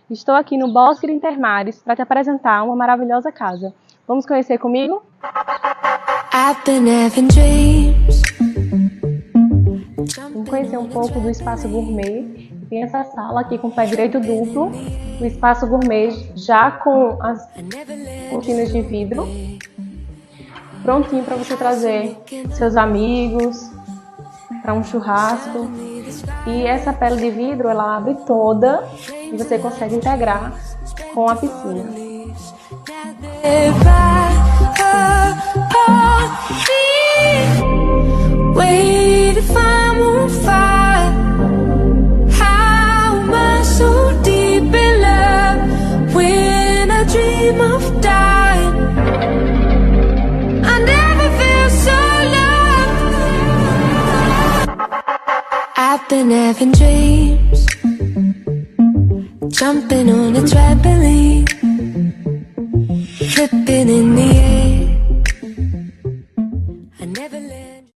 Estou aqui no Bosque de Intermares para te apresentar uma maravilhosa casa. Vamos conhecer comigo? Vamos conhecer um pouco do espaço gourmet. Tem essa sala aqui com pé direito duplo, o espaço gourmet já com as cortinas de vidro, prontinho para você trazer seus amigos para um churrasco. E essa pele de vidro ela abre toda e você consegue integrar com a piscina. I've been having dreams, jumping on a trampoline, flipping in the air.